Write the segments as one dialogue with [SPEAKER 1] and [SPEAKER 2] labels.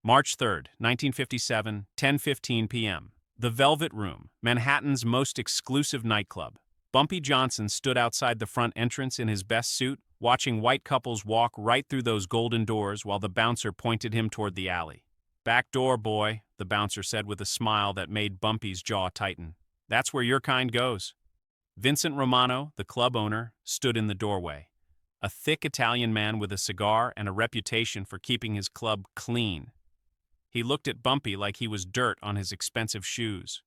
[SPEAKER 1] March 3rd, 1957, 10:15 p.m. The Velvet Room, Manhattan's most exclusive nightclub. Bumpy Johnson stood outside the front entrance in his best suit, watching white couples walk right through those golden doors while the bouncer pointed him toward the alley. "Back door, boy," the bouncer said with a smile that made Bumpy's jaw tighten. "That's where your kind goes." Vincent Romano, the club owner, stood in the doorway. A thick Italian man with a cigar and a reputation for keeping his club clean. He looked at Bumpy like he was dirt on his expensive shoes.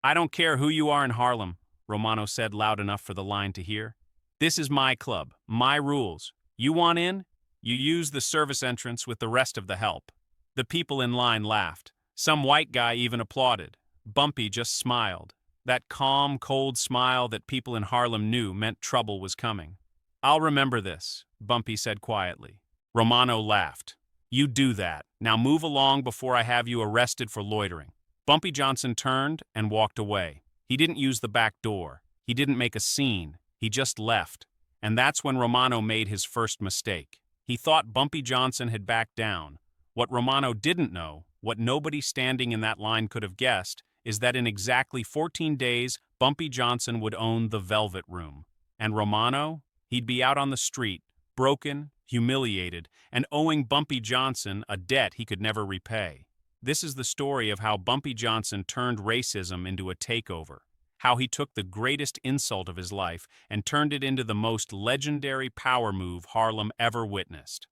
[SPEAKER 1] "I don't care who you are in Harlem," Romano said loud enough for the line to hear. "This is my club, my rules. You want in? You use the service entrance with the rest of the help." The people in line laughed. Some white guy even applauded. Bumpy just smiled. That calm, cold smile that people in Harlem knew meant trouble was coming. "I'll remember this," Bumpy said quietly. Romano laughed. "You do that. Now move along before I have you arrested for loitering." Bumpy Johnson turned and walked away. He didn't use the back door. He didn't make a scene. He just left. And that's when Romano made his first mistake. He thought Bumpy Johnson had backed down. What Romano didn't know, what nobody standing in that line could have guessed, is that in exactly 14 days, Bumpy Johnson would own the Velvet Room. And Romano? He'd be out on the street, broken, humiliated, and owing Bumpy Johnson a debt he could never repay. This is the story of how Bumpy Johnson turned racism into a takeover, how he took the greatest insult of his life and turned it into the most legendary power move Harlem ever witnessed.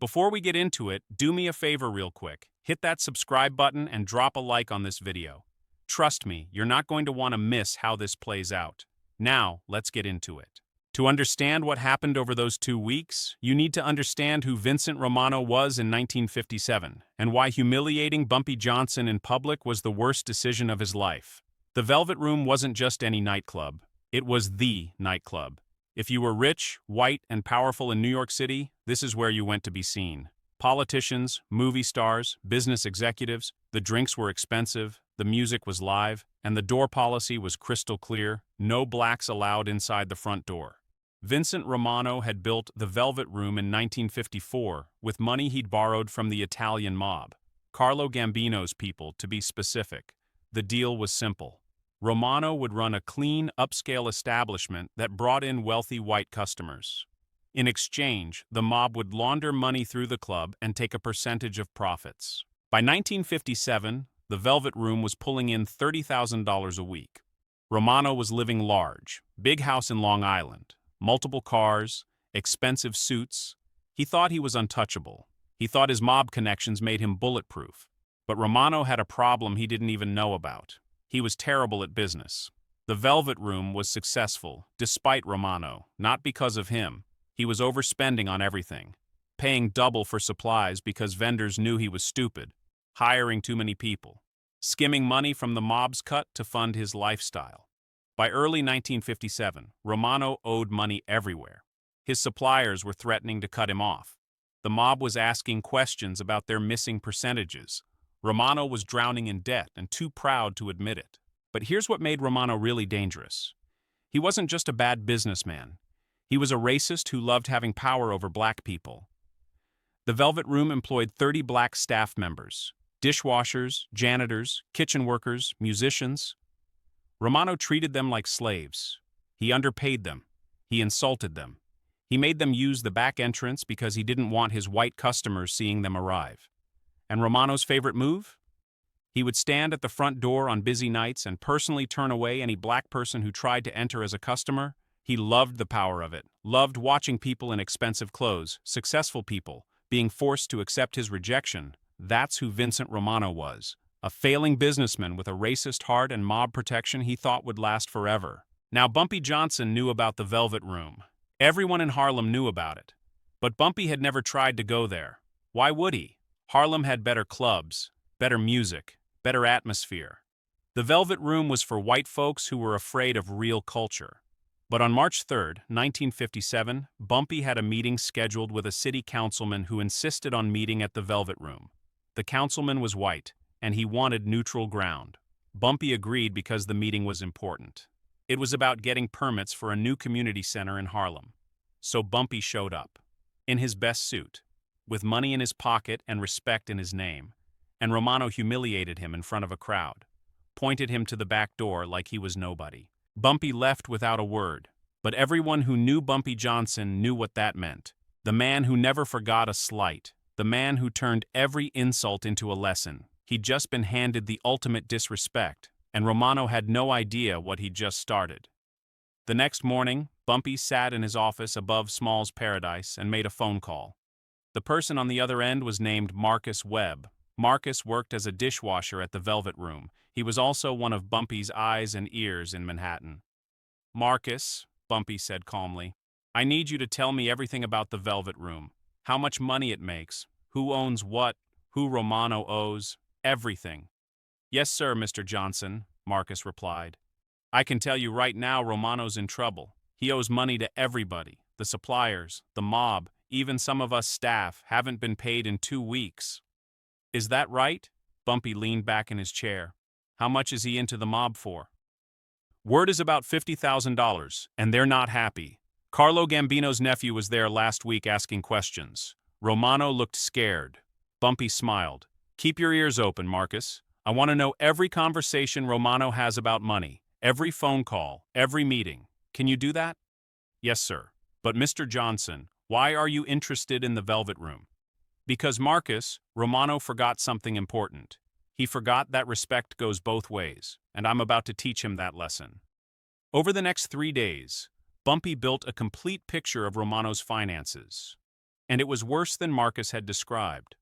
[SPEAKER 1] Before we get into it, do me a favor real quick. Hit that subscribe button and drop a like on this video. Trust me, you're not going to want to miss how this plays out. Now, let's get into it. To understand what happened over those 2 weeks, you need to understand who Vincent Romano was in 1957 and why humiliating Bumpy Johnson in public was the worst decision of his life. The Velvet Room wasn't just any nightclub. It was the nightclub. If you were rich, white, and powerful in New York City, this is where you went to be seen. Politicians, movie stars, business executives, the drinks were expensive, the music was live, and the door policy was crystal clear: no blacks allowed inside the front door. Vincent Romano had built the Velvet Room in 1954 with money he'd borrowed from the Italian mob, Carlo Gambino's people to be specific. The deal was simple. Romano would run a clean, upscale establishment that brought in wealthy white customers. In exchange, the mob would launder money through the club and take a percentage of profits. By 1957, the Velvet Room was pulling in $30,000 a week. Romano was living large, big house in Long Island, multiple cars, expensive suits. He thought he was untouchable. He thought his mob connections made him bulletproof. But Romano had a problem he didn't even know about. He was terrible at business. The Velvet Room was successful, despite Romano, not because of him. He was overspending on everything, paying double for supplies because vendors knew he was stupid, hiring too many people, skimming money from the mob's cut to fund his lifestyle. By early 1957, Romano owed money everywhere. His suppliers were threatening to cut him off. The mob was asking questions about their missing percentages. Romano was drowning in debt and too proud to admit it. But here's what made Romano really dangerous. He wasn't just a bad businessman. He was a racist who loved having power over black people. The Velvet Room employed 30 black staff members, dishwashers, janitors, kitchen workers, musicians. Romano treated them like slaves. He underpaid them. He insulted them. He made them use the back entrance because he didn't want his white customers seeing them arrive. And Romano's favorite move? He would stand at the front door on busy nights and personally turn away any black person who tried to enter as a customer. He loved the power of it, loved watching people in expensive clothes, successful people, being forced to accept his rejection. That's who Vincent Romano was. A failing businessman with a racist heart and mob protection he thought would last forever. Now, Bumpy Johnson knew about the Velvet Room. Everyone in Harlem knew about it. But Bumpy had never tried to go there. Why would he? Harlem had better clubs, better music, better atmosphere. The Velvet Room was for white folks who were afraid of real culture. But on March 3rd, 1957, Bumpy had a meeting scheduled with a city councilman who insisted on meeting at the Velvet Room. The councilman was white, and he wanted neutral ground. Bumpy agreed because the meeting was important. It was about getting permits for a new community center in Harlem. So Bumpy showed up. In his best suit. with money in his pocket and respect in his name. And Romano humiliated him in front of a crowd, pointed him to the back door like he was nobody. Bumpy left without a word, but everyone who knew Bumpy Johnson knew what that meant. The man who never forgot a slight, the man who turned every insult into a lesson. He'd just been handed the ultimate disrespect, and Romano had no idea what he'd just started. The next morning, Bumpy sat in his office above Small's Paradise and made a phone call. The person on the other end was named Marcus Webb. Marcus worked as a dishwasher at the Velvet Room. He was also one of Bumpy's eyes and ears in Manhattan. "Marcus," Bumpy said calmly, "I need you to tell me everything about the Velvet Room. How much money it makes, who owns what, who Romano owes, everything." "Yes, sir, Mr. Johnson," Marcus replied. "I can tell you right now Romano's in trouble. He owes money to everybody. The suppliers, the mob, even some of us staff haven't been paid in 2 weeks." "Is that right?" Bumpy leaned back in his chair. "How much is he into the mob for?" "Word is about $50,000, and they're not happy. Carlo Gambino's nephew was there last week asking questions." Romano looked scared. Bumpy smiled. "Keep your ears open, Marcus. I want to know every conversation Romano has about money, every phone call, every meeting. Can you do that?" "Yes, sir. But Mr. Johnson, why are you interested in the Velvet Room?" "Because Marcus, Romano forgot something important. He forgot that respect goes both ways, and I'm about to teach him that lesson." Over the next 3 days, Bumpy built a complete picture of Romano's finances. And it was worse than Marcus had described.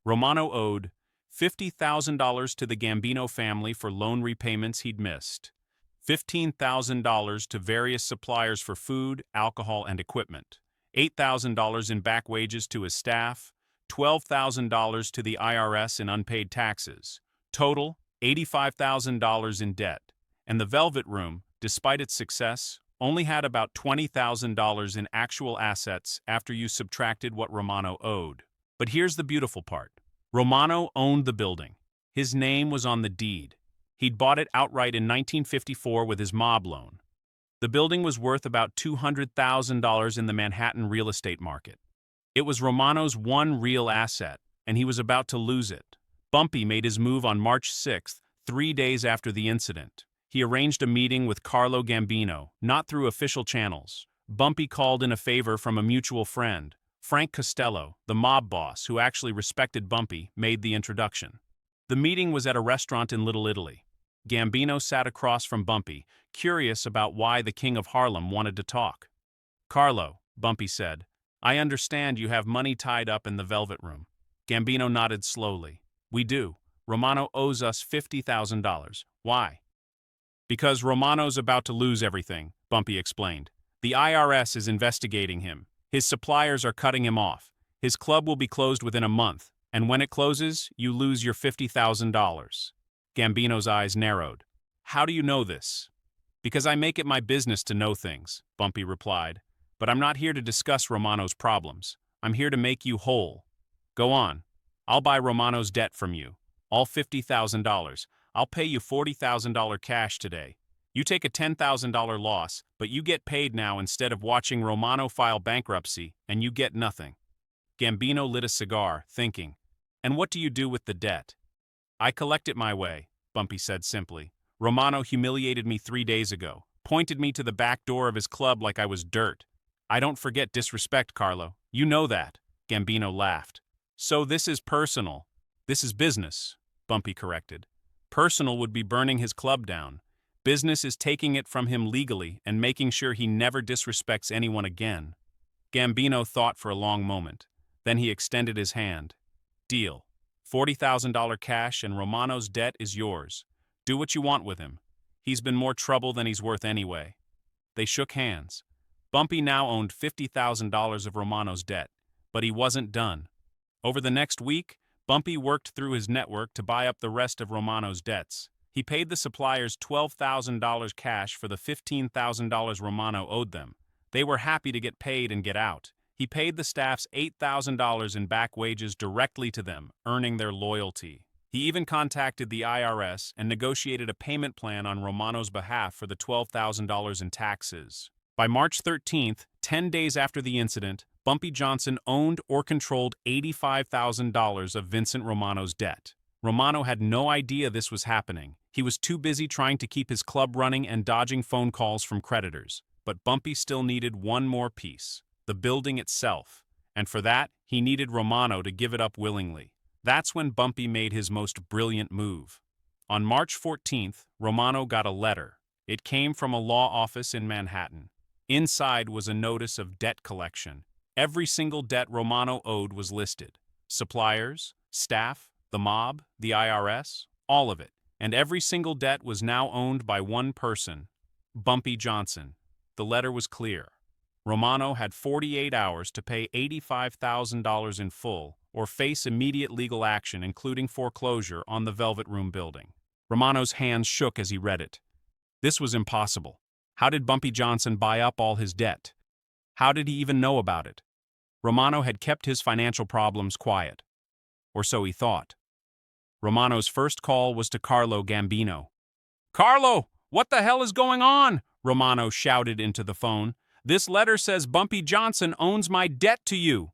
[SPEAKER 1] Romano owed $50,000 to the Gambino family for loan repayments he'd missed, $15,000 to various suppliers for food, alcohol, and equipment, $8,000 in back wages to his staff, $12,000 to the IRS in unpaid taxes. Total, $85,000 in debt. And the Velvet Room, despite its success, only had about $20,000 in actual assets after you subtracted what Romano owed. But here's the beautiful part. Romano owned the building. His name was on the deed. He'd bought it outright in 1954 with his mob loan. The building was worth about $200,000 in the Manhattan real estate market. It was Romano's one real asset, and he was about to lose it. Bumpy made his move on March 6th, 3 days after the incident. He arranged a meeting with Carlo Gambino, not through official channels. Bumpy called in a favor from a mutual friend. Frank Costello, the mob boss who actually respected Bumpy, made the introduction. The meeting was at a restaurant in Little Italy. Gambino sat across from Bumpy, curious about why the King of Harlem wanted to talk. "Carlo," Bumpy said, "I understand you have money tied up in the Velvet Room." Gambino nodded slowly. "We do. Romano owes us $50,000. Why?" "Because Romano's about to lose everything," Bumpy explained. "The IRS is investigating him. His suppliers are cutting him off. His club will be closed within a month, and when it closes, you lose your $50,000. Gambino's eyes narrowed. "How do you know this?" "Because I make it my business to know things," Bumpy replied. "But I'm not here to discuss Romano's problems. I'm here to make you whole. Go on. I'll buy Romano's debt from you. All $50,000. I'll pay you $40,000 cash today. You take a $10,000 loss, but you get paid now instead of watching Romano file bankruptcy, and you get nothing." Gambino lit a cigar, thinking, "And what do you do with the debt?" "I collect it my way," Bumpy said simply. "Romano humiliated me 3 days ago, pointed me to the back door of his club like I was dirt. I don't forget disrespect, Carlo. You know that." Gambino laughed. "So this is personal." "This is business," Bumpy corrected. "Personal would be burning his club down. Business is taking it from him legally and making sure he never disrespects anyone again." Gambino thought for a long moment. Then he extended his hand. "Deal. $40,000 cash and Romano's debt is yours. Do what you want with him. He's been more trouble than he's worth anyway." They shook hands. Bumpy now owned $50,000 of Romano's debt, but he wasn't done. Over the next week, Bumpy worked through his network to buy up the rest of Romano's debts. He paid the suppliers $12,000 cash for the $15,000 Romano owed them. They were happy to get paid and get out. He paid the staff's $8,000 in back wages directly to them, earning their loyalty. He even contacted the IRS and negotiated a payment plan on Romano's behalf for the $12,000 in taxes. By March 13th, 10 days after the incident, Bumpy Johnson owned or controlled $85,000 of Vincent Romano's debt. Romano had no idea this was happening. He was too busy trying to keep his club running and dodging phone calls from creditors. But Bumpy still needed one more piece, the building itself. And for that, he needed Romano to give it up willingly. That's when Bumpy made his most brilliant move. On March 14th, Romano got a letter. It came from a law office in Manhattan. Inside was a notice of debt collection. Every single debt Romano owed was listed. Suppliers, staff, the mob, the IRS, all of it. And every single debt was now owned by one person, Bumpy Johnson. The letter was clear. Romano had 48 hours to pay $85,000 in full or face immediate legal action, including foreclosure on the Velvet Room building. Romano's hands shook as he read it. This was impossible. How did Bumpy Johnson buy up all his debt? How did he even know about it? Romano had kept his financial problems quiet. Or so he thought. Romano's first call was to Carlo Gambino. "Carlo, what the hell is going on?" Romano shouted into the phone. "This letter says Bumpy Johnson owns my debt to you."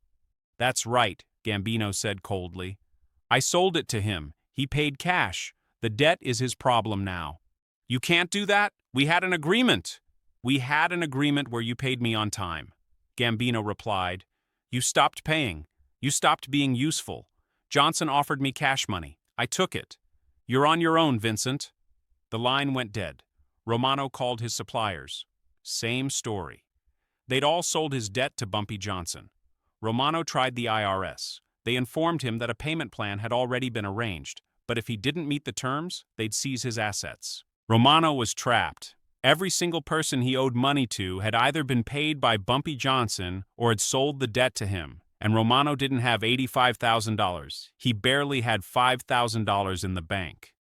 [SPEAKER 1] "That's right," Gambino said coldly. "I sold it to him. He paid cash. The debt is his problem now." "You can't do that. We had an agreement." "We had an agreement where you paid me on time," Gambino replied. "You stopped paying. You stopped being useful. Johnson offered me cash money. I took it. You're on your own, Vincent." The line went dead. Romano called his suppliers. Same story. They'd all sold his debt to Bumpy Johnson. Romano tried the IRS. They informed him that a payment plan had already been arranged, but if he didn't meet the terms, they'd seize his assets. Romano was trapped. Every single person he owed money to had either been paid by Bumpy Johnson or had sold the debt to him, and Romano didn't have $85,000. He barely had $5,000 in the bank.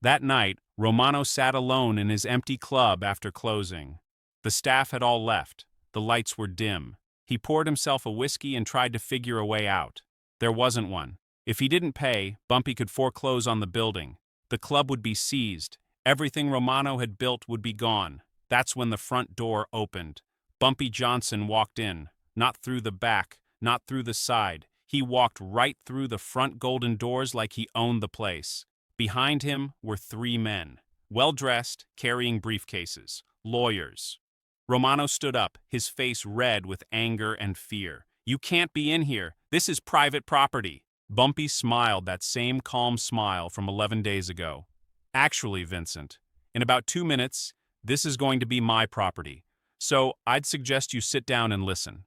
[SPEAKER 1] That night, Romano sat alone in his empty club after closing. The staff had all left. The lights were dim. He poured himself a whiskey and tried to figure a way out. There wasn't one. If he didn't pay, Bumpy could foreclose on the building. The club would be seized. Everything Romano had built would be gone. That's when the front door opened. Bumpy Johnson walked in, not through the back, not through the side. He walked right through the front golden doors like he owned the place. Behind him were three men, well-dressed, carrying briefcases, lawyers. Romano stood up, his face red with anger and fear. "You can't be in here. This is private property." Bumpy smiled that same calm smile from 11 days ago. "Actually, Vincent, in about 2 minutes, this is going to be my property, so I'd suggest you sit down and listen."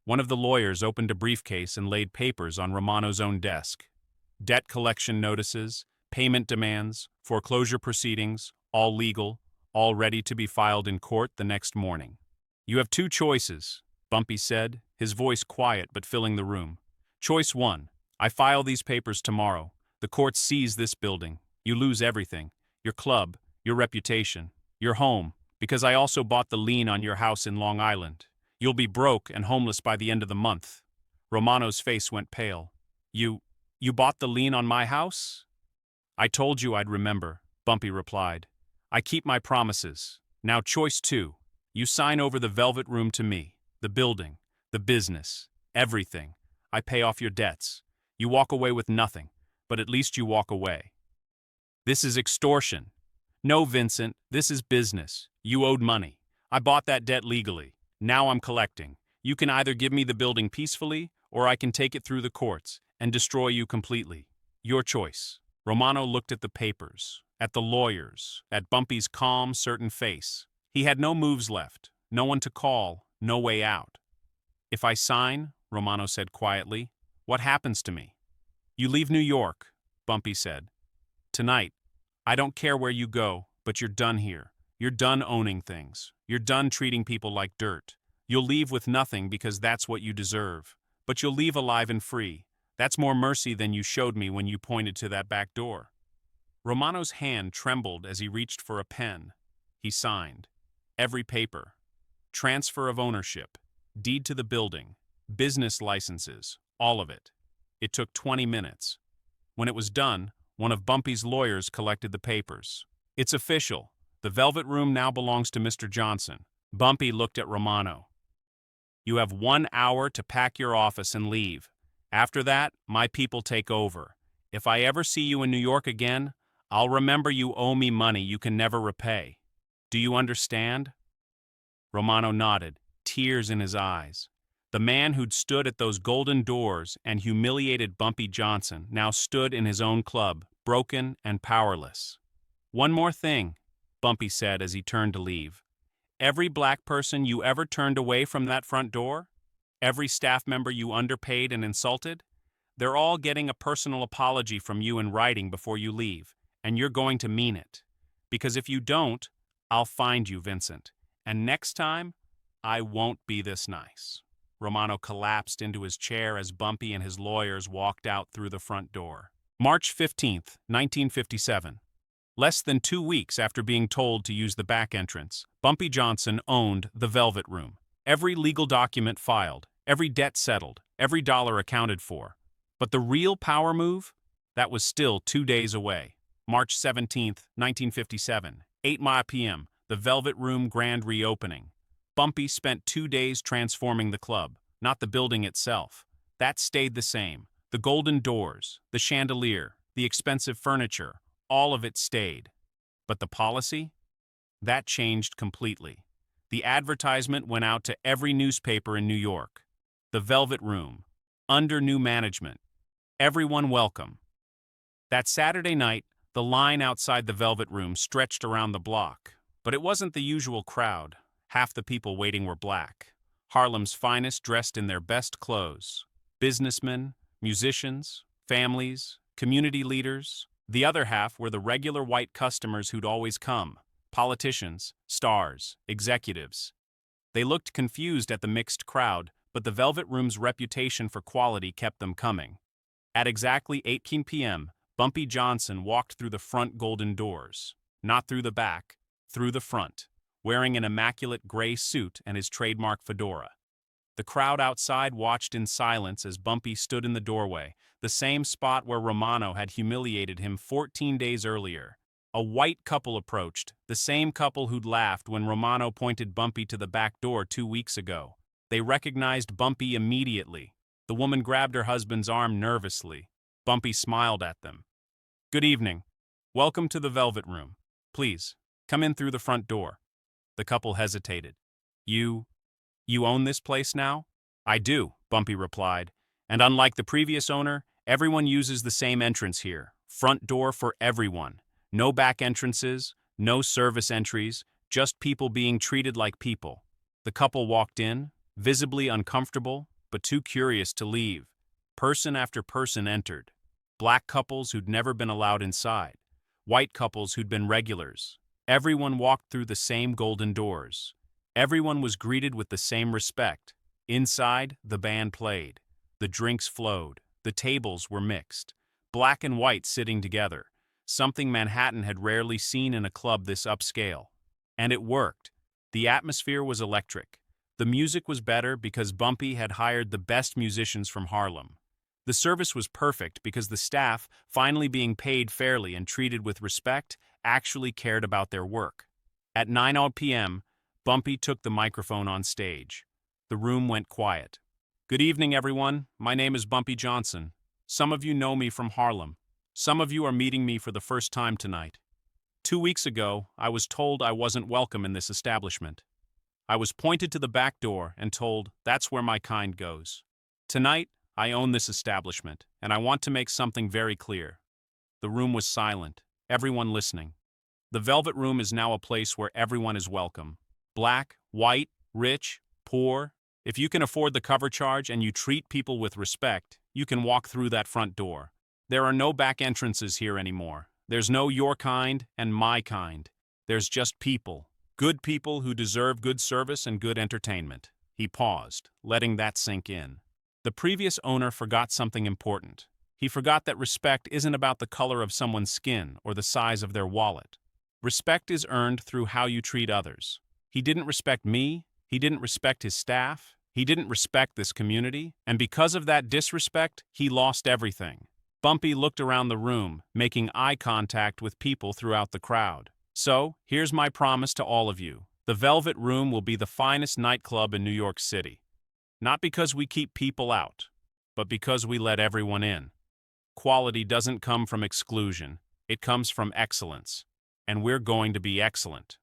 [SPEAKER 1] One of the lawyers opened a briefcase and laid papers on Romano's own desk. Debt collection notices, payment demands, foreclosure proceedings, all legal, all ready to be filed in court the next morning. "You have two choices," Bumpy said, his voice quiet but filling the room. "Choice 1, I file these papers tomorrow. The courts seize this building. You lose everything, your club, your reputation, your home, because I also bought the lien on your house in Long Island. You'll be broke and homeless by the end of the month." Romano's face went pale. You bought the lien on my house?" "I told you I'd remember," Bumpy replied. "I keep my promises. Now choice 2, you sign over the Velvet Room to me, the building, the business, everything. I pay off your debts. You walk away with nothing, but at least you walk away." "This is extortion." "No, Vincent, this is business. You owed money. I bought that debt legally. Now I'm collecting. You can either give me the building peacefully, or I can take it through the courts and destroy you completely. Your choice." Romano looked at the papers, at the lawyers, at Bumpy's calm, certain face. He had no moves left, no one to call, no way out. "If I sign," Romano said quietly, "what happens to me?" "You leave New York," Bumpy said. "Tonight. I don't care where you go, but you're done here. You're done owning things. You're done treating people like dirt. You'll leave with nothing because that's what you deserve. But you'll leave alive and free. That's more mercy than you showed me when you pointed to that back door." Romano's hand trembled as he reached for a pen. He signed. Every paper. Transfer of ownership, deed to the building, business licenses, all of it. It took 20 minutes. When it was done, one of Bumpy's lawyers collected the papers. "It's official. The Velvet Room now belongs to Mr. Johnson." Bumpy looked at Romano. You have 1 hour to pack your office and leave. After that, my people take over. If I ever see you in New York again, I'll remember you owe me money you can never repay. Do you understand?" Romano nodded, tears in his eyes. The man who'd stood at those golden doors and humiliated Bumpy Johnson now stood in his own club, broken and powerless. "One more thing," Bumpy said as he turned to leave. "Every black person you ever turned away from that front door, every staff member you underpaid and insulted, they're all getting a personal apology from you in writing before you leave, and you're going to mean it. Because if you don't, I'll find you, Vincent. And next time, I won't be this nice." Romano collapsed into his chair as Bumpy and his lawyers walked out through the front door. March 15th, 1957. Less than 2 weeks after being told to use the back entrance, Bumpy Johnson owned the Velvet Room. Every legal document filed, every debt settled, every dollar accounted for. But the real power move? That was still 2 days away. March 17th, 1957, 8 p.m., the Velvet Room grand reopening. Bumpy spent 2 days transforming the club, not the building itself. That stayed the same. The golden doors, the chandelier, the expensive furniture, all of it stayed. But the policy? That changed completely. The advertisement went out to every newspaper in New York. The Velvet Room, under new management. Everyone welcome. That Saturday night, the line outside the Velvet Room stretched around the block. But it wasn't the usual crowd. Half the people waiting were black. Harlem's finest dressed in their best clothes. Businessmen, musicians, families, community leaders. The other half were the regular white customers who'd always come. Politicians, stars, executives. They looked confused at the mixed crowd, but the Velvet Room's reputation for quality kept them coming. At exactly 8 p.m., Bumpy Johnson walked through the front golden doors. Not through the back, through the front, wearing an immaculate gray suit and his trademark fedora. The crowd outside watched in silence as Bumpy stood in the doorway, the same spot where Romano had humiliated him 14 days earlier. A white couple approached, the same couple who'd laughed when Romano pointed Bumpy to the back door 2 weeks ago. They recognized Bumpy immediately. The woman grabbed her husband's arm nervously. Bumpy smiled at them. "Good evening. Welcome to the Velvet Room. Please, come in through the front door." The couple hesitated. You own this place now?" "I do," Bumpy replied. "And unlike the previous owner, everyone uses the same entrance here. Front door for everyone. No back entrances, no service entries, just people being treated like people." The couple walked in, visibly uncomfortable, but too curious to leave. Person after person entered. Black couples who'd never been allowed inside. White couples who'd been regulars. Everyone walked through the same golden doors. Everyone was greeted with the same respect. Inside, the band played. The drinks flowed. The tables were mixed. Black and white sitting together. Something Manhattan had rarely seen in a club this upscale. And it worked. The atmosphere was electric. The music was better because Bumpy had hired the best musicians from Harlem. The service was perfect because the staff, finally being paid fairly and treated with respect, actually cared about their work. At 9 p.m., Bumpy took the microphone on stage. The room went quiet. "Good evening, everyone. My name is Bumpy Johnson. Some of you know me from Harlem. Some of you are meeting me for the first time tonight. 2 weeks ago, I was told I wasn't welcome in this establishment. I was pointed to the back door and told, that's where my kind goes. Tonight, I own this establishment, and I want to make something very clear." The room was silent, everyone listening. The Velvet Room is now a place where everyone is welcome. Black, white, rich, poor. If you can afford the cover charge and you treat people with respect, you can walk through that front door. There are no back entrances here anymore. There's no your kind and my kind. There's just people. Good people who deserve good service and good entertainment. He paused, letting that sink in. The previous owner forgot something important. He forgot that respect isn't about the color of someone's skin or the size of their wallet. Respect is earned through how you treat others. He didn't respect me, he didn't respect his staff, he didn't respect this community, and because of that disrespect, he lost everything. Bumpy looked around the room, making eye contact with people throughout the crowd. "So, here's my promise to all of you. The Velvet Room will be the finest nightclub in New York City. Not because we keep people out, but because we let everyone in. Quality doesn't come from exclusion, it comes from excellence. And we're going to be excellent.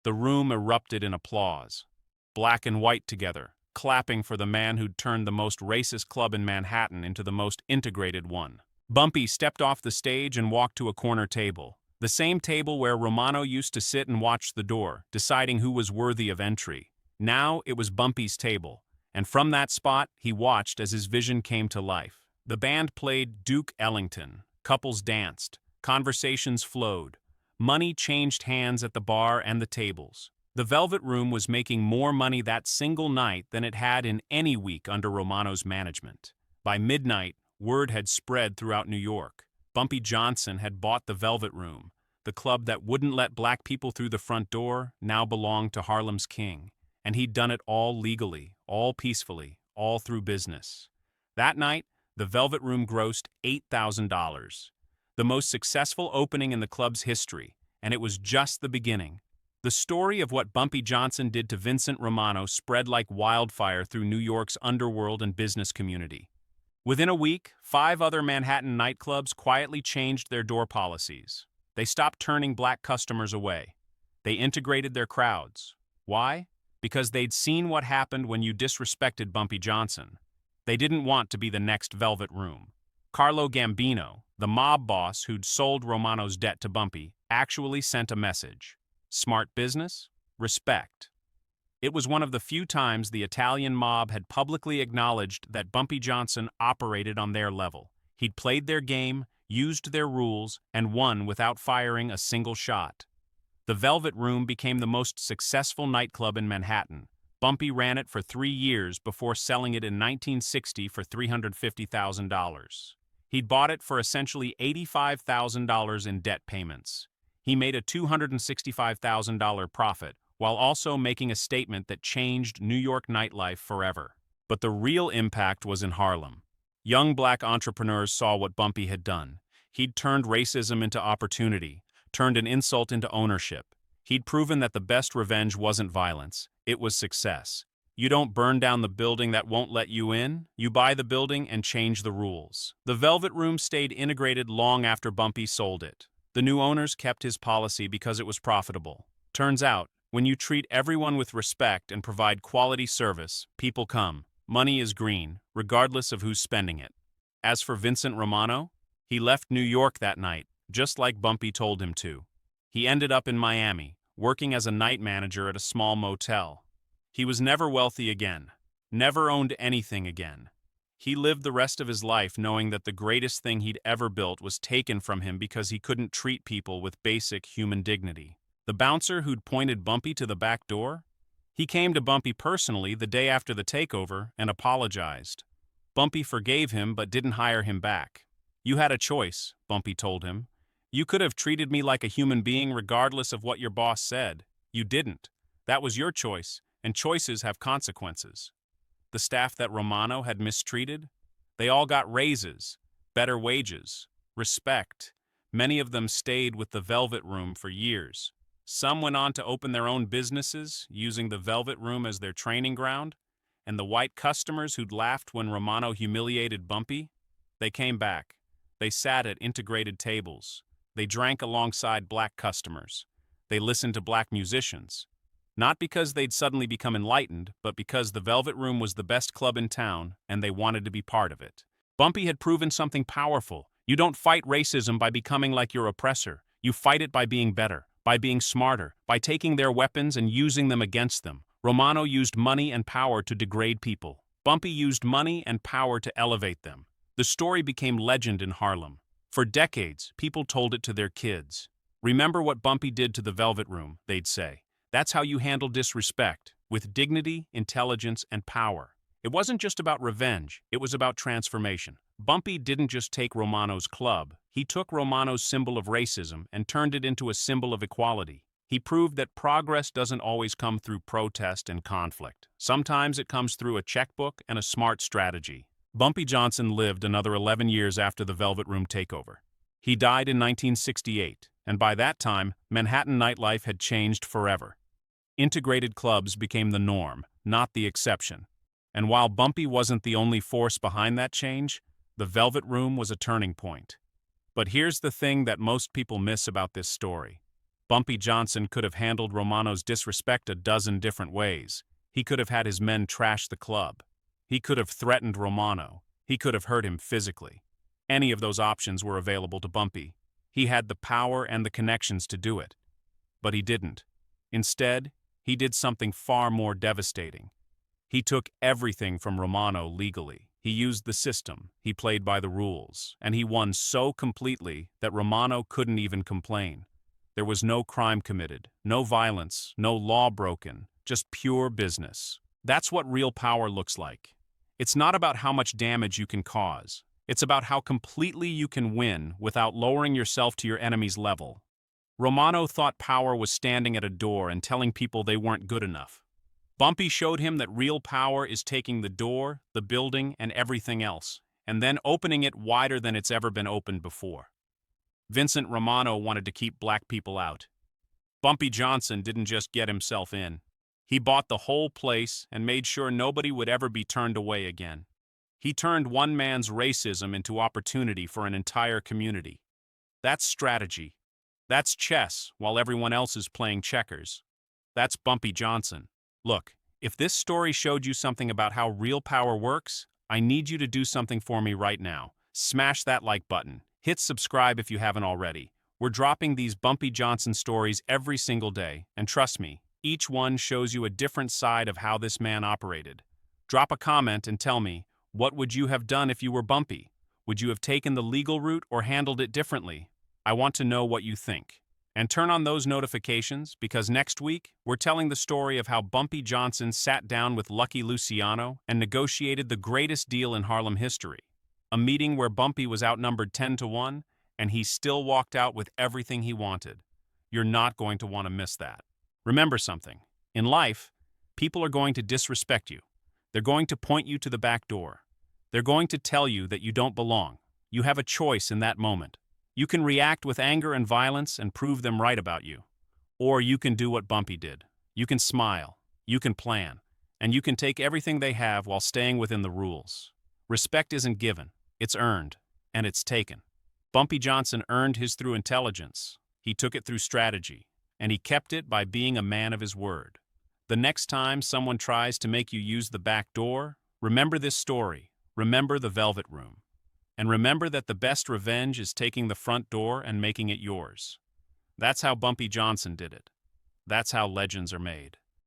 [SPEAKER 1] The room erupted in applause. Black and white together, clapping for the man who'd turned the most racist club in Manhattan into the most integrated one. Bumpy stepped off the stage and walked to a corner table. The same table where Romano used to sit and watch the door, deciding who was worthy of entry. Now it was Bumpy's table, and from that spot he watched as his vision came to life. The band played Duke Ellington, couples danced, conversations flowed, money changed hands at the bar and the tables. The Velvet Room was making more money that single night than it had in any week under Romano's management. By midnight, word had spread throughout New York. Bumpy Johnson had bought the Velvet Room. The club that wouldn't let black people through the front door now belonged to Harlem's king. And he'd done it all legally, all peacefully, all through business. That night, the Velvet Room grossed $8,000. The most successful opening in the club's history, and it was just the beginning. The story of what Bumpy Johnson did to Vincent Romano spread like wildfire through New York's underworld and business community. Within a week, 5 other Manhattan nightclubs quietly changed their door policies. They stopped turning black customers away. They integrated their crowds. Why? Because they'd seen what happened when you disrespected Bumpy Johnson. They didn't want to be the next Velvet Room. Carlo Gambino, the mob boss who'd sold Romano's debt to Bumpy, actually sent a message. Smart business, respect. It was one of the few times the Italian mob had publicly acknowledged that Bumpy Johnson operated on their level. He'd played their game, used their rules, and won without firing a single shot. The Velvet Room became the most successful nightclub in Manhattan. Bumpy ran it for 3 years before selling it in 1960 for $350,000. He'd bought it for essentially $85,000 in debt payments. He made a $265,000 profit, while also making a statement that changed New York nightlife forever. But the real impact was in Harlem. Young black entrepreneurs saw what Bumpy had done. He'd turned racism into opportunity, turned an insult into ownership. He'd proven that the best revenge wasn't violence, it was success. You don't burn down the building that won't let you in, you buy the building and change the rules. The Velvet Room stayed integrated long after Bumpy sold it. The new owners kept his policy because it was profitable. Turns out, when you treat everyone with respect and provide quality service, people come. Money is green, regardless of who's spending it. As for Vincent Romano, he left New York that night, just like Bumpy told him to. He ended up in Miami, working as a night manager at a small motel. He was never wealthy again, never owned anything again. He lived the rest of his life knowing that the greatest thing he'd ever built was taken from him because he couldn't treat people with basic human dignity. The bouncer who'd pointed Bumpy to the back door? He came to Bumpy personally the day after the takeover and apologized. Bumpy forgave him but didn't hire him back. You had a choice, Bumpy told him. You could have treated me like a human being regardless of what your boss said. You didn't. That was your choice, and choices have consequences. The staff that Romano had mistreated? They all got raises, better wages, respect. Many of them stayed with the Velvet Room for years. Some went on to open their own businesses, using the Velvet Room as their training ground. And the white customers who'd laughed when Romano humiliated Bumpy? They came back. They sat at integrated tables. They drank alongside black customers. They listened to black musicians. Not because they'd suddenly become enlightened, but because the Velvet Room was the best club in town, and they wanted to be part of it. Bumpy had proven something powerful. You don't fight racism by becoming like your oppressor. You fight it by being better, by being smarter, by taking their weapons and using them against them. Romano used money and power to degrade people. Bumpy used money and power to elevate them. The story became legend in Harlem. For decades, people told it to their kids. Remember what Bumpy did to the Velvet Room, they'd say. That's how you handle disrespect, with dignity, intelligence, and power. It wasn't just about revenge, it was about transformation. Bumpy didn't just take Romano's club, he took Romano's symbol of racism and turned it into a symbol of equality. He proved that progress doesn't always come through protest and conflict. Sometimes it comes through a checkbook and a smart strategy. Bumpy Johnson lived another 11 years after the Velvet Room takeover. He died in 1968, and by that time, Manhattan nightlife had changed forever. Integrated clubs became the norm, not the exception. And while Bumpy wasn't the only force behind that change, the Velvet Room was a turning point. But here's the thing that most people miss about this story. Bumpy Johnson could have handled Romano's disrespect a dozen different ways. He could have had his men trash the club. He could have threatened Romano. He could have hurt him physically. Any of those options were available to Bumpy. He had the power and the connections to do it. But he didn't. Instead, he did something far more devastating. He took everything from Romano legally. He used the system, he played by the rules, and he won so completely that Romano couldn't even complain. There was no crime committed, no violence, no law broken, just pure business. That's what real power looks like. It's not about how much damage you can cause. It's about how completely you can win without lowering yourself to your enemy's level. Romano thought power was standing at a door and telling people they weren't good enough. Bumpy showed him that real power is taking the door, the building, and everything else, and then opening it wider than it's ever been opened before. Vincent Romano wanted to keep black people out. Bumpy Johnson didn't just get himself in. He bought the whole place and made sure nobody would ever be turned away again. He turned one man's racism into opportunity for an entire community. That's strategy. That's chess while everyone else is playing checkers. That's Bumpy Johnson. Look, if this story showed you something about how real power works, I need you to do something for me right now. Smash that like button. Hit subscribe if you haven't already. We're dropping these Bumpy Johnson stories every single day, and trust me, each one shows you a different side of how this man operated. Drop a comment and tell me, what would you have done if you were Bumpy? Would you have taken the legal route or handled it differently? I want to know what you think. And turn on those notifications because next week, we're telling the story of how Bumpy Johnson sat down with Lucky Luciano and negotiated the greatest deal in Harlem history. A meeting where Bumpy was outnumbered 10-1, and he still walked out with everything he wanted. You're not going to want to miss that. Remember something. In life, people are going to disrespect you. They're going to point you to the back door. They're going to tell you that you don't belong. You have a choice in that moment. You can react with anger and violence and prove them right about you. Or you can do what Bumpy did. You can smile, you can plan, and you can take everything they have while staying within the rules. Respect isn't given, it's earned, and it's taken. Bumpy Johnson earned his through intelligence. He took it through strategy, and he kept it by being a man of his word. The next time someone tries to make you use the back door, remember this story. Remember the Velvet Room. And remember that the best revenge is taking the front door and making it yours. That's how Bumpy Johnson did it. That's how legends are made.